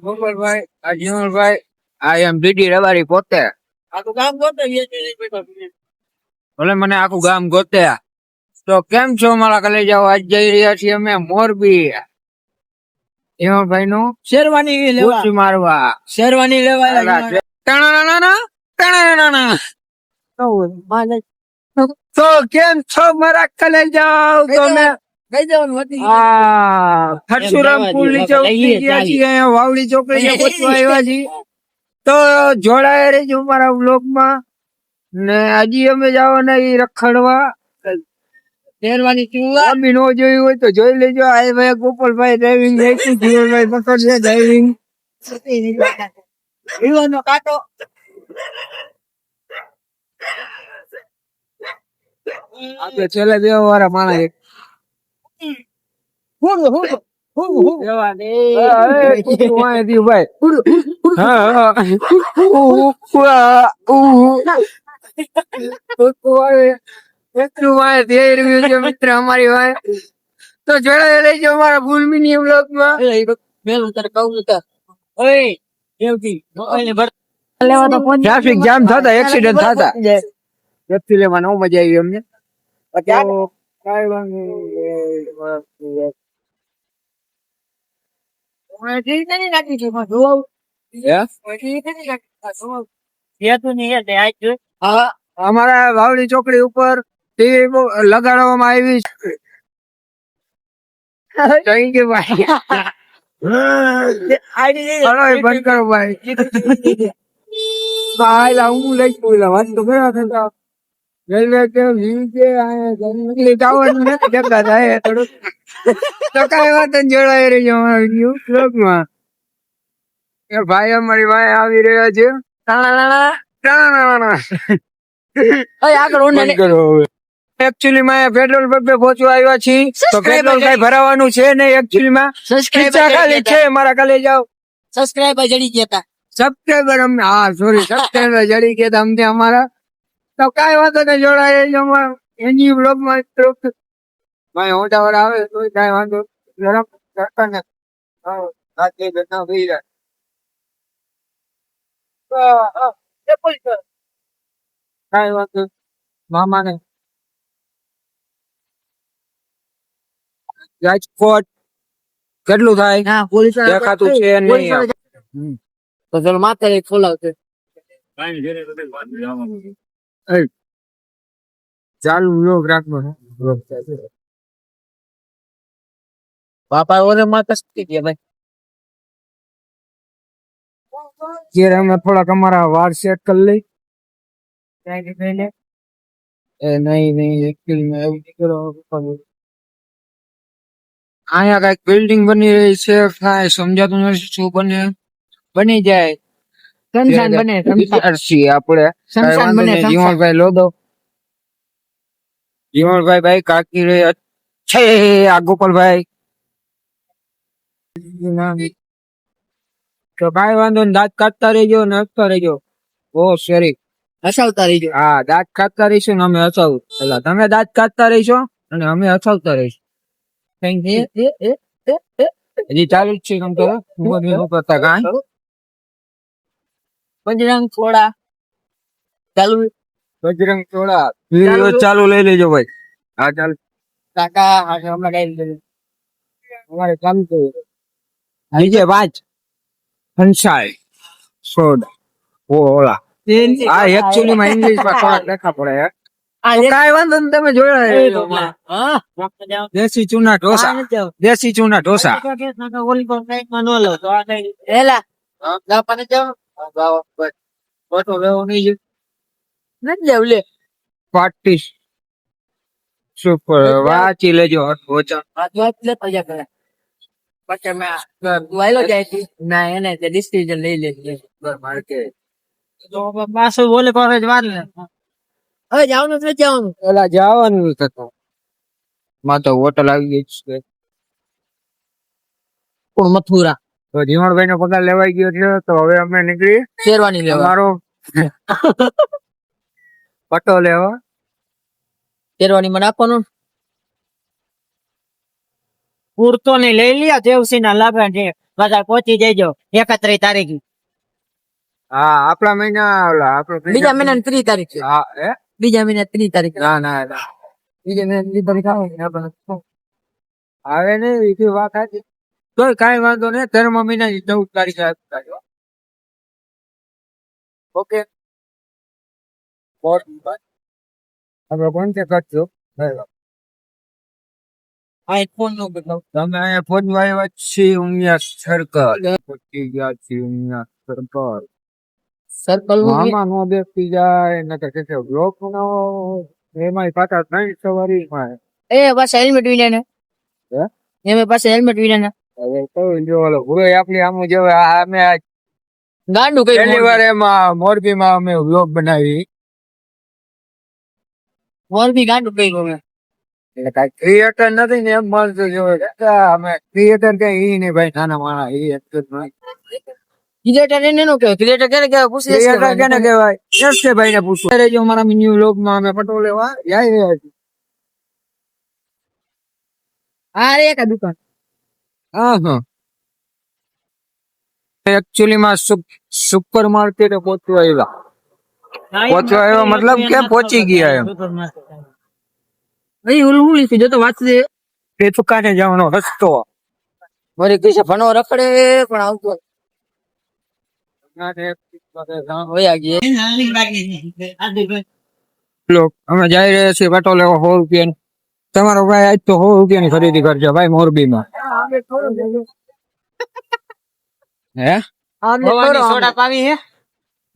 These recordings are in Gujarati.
ગોપાલભાઈ આઈ એમ બીડી રવારી પોતે આખું ગામ ગોતે ભલે મને આખું ગામ ગોતે. તો કેમ છો મારા કલેજાઓ? આજ જઈ રહ્યા છીએ અમે મોરબી હિમલભાઈ નું શેરવાની લેવા મારવા શેરવાની લેવા તો કેમ છો મારા કલેજાઓ? તમે પરશુરામપુર નીચે ઉતરી ગયા છીએ, અહીંયા વાવડી ચોકડીએ પહોંચવા આવ્યા છીએ. તો જોડાયા રહેજો મારા વ્લોગમાં. ને હજી અમે જવાના ઈ રખડવા. શેરવાની બી નો જોયું હોય તો જોઈ લેજો. આ ભાઈ ગોપાલભાઈ ડ્રાઇવિંગ રાખ્યું, જીવનભાઈ પકડશે ડ્રાઇવિંગ. વિવાનો કાંટો આપણે છેલ્લે બે વાળા માણસ મિત્ર અમારી ભાઈ. તો જોડાઈ રહેજો અમારા ફૂલ મિની બ્લોગ માં. ટ્રાફિક જામ થતા, એક્સિડન્ટ થતા, વ્યક્તિ લેવા ન મજા આવી અમને. અમારા વાવડી ચોકડી ઉપર ટીવી લગાડવામાં આવી છે. ભાઈ બંધ કરો ભાઈ. હું લઈ વાત તો કરવા રેલવે કે ટાવર નથી જગા થાય થોડુંક. તો કઈ વાત જોડાઈ રહી છે અમારા વિડીયો બ્લોગમાં. એ ભાઈ અમારી ભાઈ આવી રહ્યા છે. એકચ્યુઅલી માં પેટ્રોલ પંપે પહોંચવા આવ્યા છીએ. તો પેટ્રોલ કઈ ભરાવાનું છે નહીં. એકચ્યુઅલી માં ખાલી છે મારા કાલે જાઓ. સબસ્ક્રાઇબર જડી ગયા સબસ્ક્રાઈબર અમને સોરી સબસ્ક્રાઈબર જડી ગયા અમને અમારા. તો કઈ વાંધો નહીં, જોડાય એની બ્લોગ માં ભાઈ ઓટાવર આવે તો કઈ વાંધો ગરમ કરતા ને કઈ વાંધો મામા ને રાજકોટ કેટલું થાય દેખાતું છે નહીં. તો ચલો માથે ખોલાવશે ચાલુ લોક રાખવો. બાપા ઓરે માતા શક્તિ ગયા ભાઈ. જ્યારે અમે થોડાક અમારા વાળ સેટ કરી લઈ. એ નહીં એકચ્યુઅલી એવું નહીં કરો. અહીંયા કઈક બિલ્ડિંગ બની રહી છે, કાંઈ સમજાતું નથી શું બને. બની જાય શમશાન બને આપડે શમશાન બને જીવણભાઈ લોદો જીવણભાઈ ભાઈ કાકી રે છે આ ગોપાલભાઈ. તો કાંઈ વાંધો ને દાંત કાઢતા રહેજો ને હસતા રહેજો. ઓ શરીફ હસાવતા રહીજો. હા દાંત કાઢતા રહીશું ને અમે હસાવું. એટલે તમે દાંત કાઢતા રહીશો અને અમે હસાવતા રહીશું. હજી ચાલુ જ છે કેમ તો કરતા કાંઈ. બજરંગ થોડા ચાલુ. બજરંગ થોડા ચાલુ લઈ લેજો ભાઈ. હા ચાલ કાકા હમણાં કઈ અમારે કામ તો નીચે 5 હંસાઈ સોડા ઓલા આ એકચ્યુઅલી માં ઇંગ્લિશ માં થોડાક દેખા પડે. કાંઈ વાંધો નહીં, તમે જોયા દેશી ચૂના ઢોસા. દેશી ચૂના ઢોસા પાર્ટી સુપર વાંચી લેજો. ના એને ડિસિઝન લઈ લે પાછું બોલે પાસે જ વાર ને. હવે જવાનું નથી જવાનું. પેલા જવાનું થતું માં તો હોટલ આવી ગઈ છે પણ મથુરા. તો જીવણભાઈ નો પગાર લેવાઈ ગયો છે. તો હવે અમે નીકળી શેરવાની લેવા મારો પટો લેવા. શેરવાની મને આપવાનું પૂરતો ને લઈ લ્યો દેવસી ના લાભા છે બધા પહોંચી જજો 31 તારીખ હા આપણા મહિના ઓલા આપણો બીજા મહિનાની 3 તારીખ છે હા હે બીજા મહિના 3 તારીખ ના ના ના બીજા મહિના 3 તારીખ આવે ને આપણે આવે ને એથી વાત હતી તો કાંઈ વાંધો નહીં 13મા મહિનાની 14 તારીખે આપતા ઓકે આપણે કોન્ટેક્ટ કરજો આઈફોન નો બતાવ તમે અહીંયા પહોંચવા આવ્યા છીએ ઉમિયા સર્કલ પહોંચી ગયા છીએ ઉમિયા સર્કલ સર્કલ આમાં નો બેસી જાય નકર કે બ્લોક બનાવો એમાંય પાછા 3 સવારીમાં એ બસ હેલ્મેટ વિના ને હે એમે પાસે હેલ્મેટ વિના ને હવે તો જો ઓલો ભૂરો આપણી આમ જો અમે ગાંડું કઈ પહેલી વાર એમાં મોરબીમાં અમે વ્લોગ બનાવી મોરબી ગાંડું કઈ ગમે એટલે કાંઈ ક્રિએટર નથી ને એમ માનતો જોવે અમે ક્રિએટર કે ઈ નહીં ભાઈ નાના માણા ઈ એકટર નહીં ક્રિએટર એને નો કહેવાય ક્રિએટર ક્યારે કહેવાય પૂછી ક્રિએટર કેને કહેવાય એસ કે ભાઈને પૂછો અરે જો અમારા ન્યુ વ્લોગમાં અમે પટોલે જાય રહ્યા છીએ હા રે એક દુકાન હા હા એકચ્યુઅલી માં સુપર માર્કેટ પહોંચવા આવ્યા મતલબ કે પહોંચી ગયા એમ અહીં ઓલું હું જો તો વાત છે એ દુકાને જવાનો રસ્તો મારી કીસે ભણો રખડે પણ આવતો વયા ગયા અમે જઈ રહ્યા છીએ પટોલે 100 રૂપિયા તમારો ભાઈ આજ તો 100 રૂપિયાની ખરીદી કરજો ભાઈ મોરબીમાં હે સોડા પાવી હે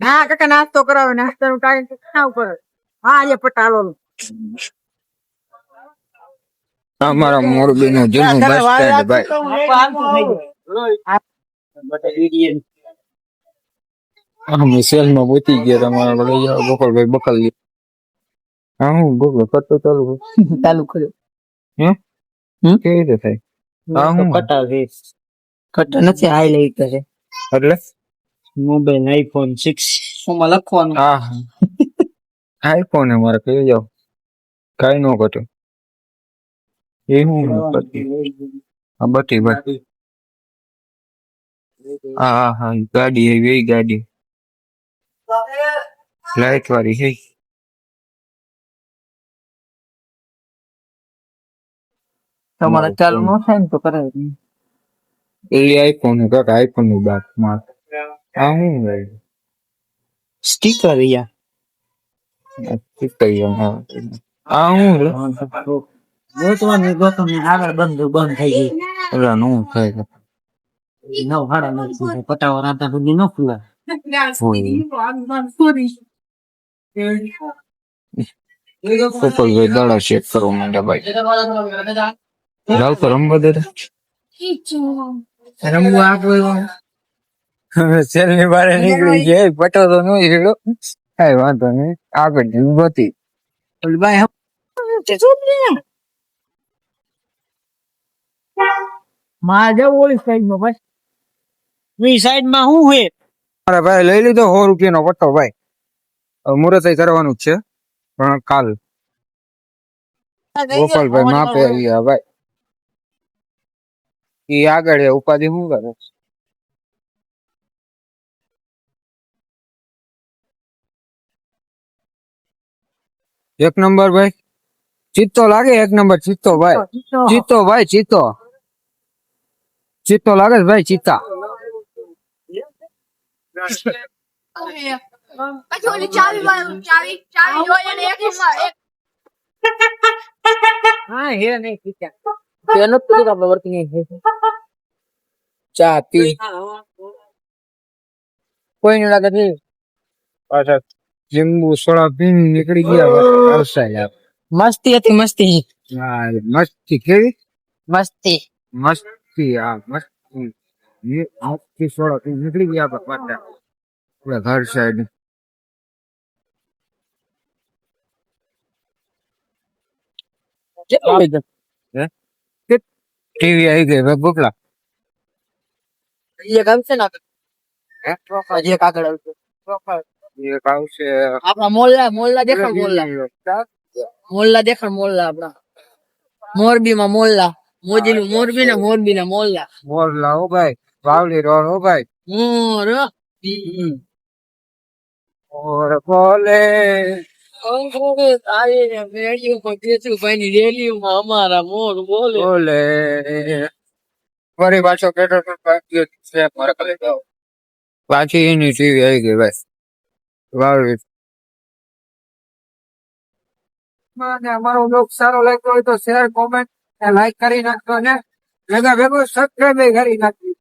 હા કાકા નાસ્તો કરાવે નાસ્તાનું ટાઈમ ખાવ પડે હા એ પટાલો અમારા મોરબી નું જૂનું બસ સ્ટેન્ડ ભાઈ અમે સેલ માં પહોંચી ગયા તમારા લઈ જાઓ ગોપાલભાઈ બકલ હા હું ગોગો કરતો ચાલુ કર્યો હે કેવી રીતે થાય હા હું કટા નથી હાઈલાઈટ કરે એટલે મોબાઈલ આઈફોન 6 માં લખવાનું હા આઈફોન અમારે કહી જાઓ કઈ નો ઘટે એ હું હા બટી બટી હા હા ગાડી એવી ગાડી લાઈટ વાળી છે તમારે ચાલુ ન થાય ને તો કરાય એ આઈફોન કાક આઈફોન ની બાત માં હા હું ભાઈ સ્ટીકર યા હા હું ગોતવાની આગળ બંધ થઈ ગઈ ઓલા નું થાય નવ હાડા નથી પટાવા રાતા સુધી ન ખુલા ગોપાલભાઈ દાડા ચેક કરો માંડ્યા ભાઈ લાવ તો રમવા દે રમવું આપણું સેલ ની બારે નીકળી ગયા પટો તો નો હીરો કઈ વાંધો નહીં આગળ હતી ભાઈ માં જવું ઓલી સાઈડ માં ભાઈ સાઈડ માં શું હે અરે ભાઈ લઈ લીધો 100 રૂપિયાનો પટ્ટો ભાઈ મુહૂર્ત કરવાનું જ છે પણ કાલ ગોપાલભાઈ માપે આવ્યા ભાઈ ઈ આગળ ઉપાધિ શું કરે એક નંબર ભાઈ ચિત્તો લાગે એક નંબર ચિત્તો ભાઈ ચિત્તો ભાઈ ચિત્તો ચિત્તો લાગે છે ભાઈ ચિત્તા પછી ઓલી ચાવી હોય અને એક હા હે નહીં પીતા તેનો તો આપણે વર્કિંગ નહીં ચા પી કોઈ નહીં લાગે છે પાછા લીંબુ સોડા પીને નીકળી ગયા અવસાય મસ્તી હતી મસ્તી હા મસ્તી કેવી મસ્તી મસ્તી આ મસ્તી મસ્તી સોડા પીને નીકળી ગયા પાછા આપણા ઘર સાઈડ ટીવી આવી ગઈ ભાઈ બોકલા એક આવશે ને હજી એક આગળ આવશે એક આવશે આપણા મોલ્લા દેખાડ મોલ્લા આપણા મોરબી માં મોલ્લા મોદી નું મોરબી ના મોલ્લા મોરલા હો ભાઈ વાવલી રોડ હો ભાઈ મોર મોર બોલે ભાઈ ની રેલીમાં અમારા મોર બોલે બોલે ફરી પાછો પેટ્રોલ પાછી એની ટીવી આવી ગઈ ભાઈ વાવલી મને અમારો બ્લોગ સારો લાગ્યો હોય તો શેર કોમેન્ટ લાઈક કરી નાખજો ને ભેગા ભેગું સબસ્ક્રાઇબ કરી નાખજો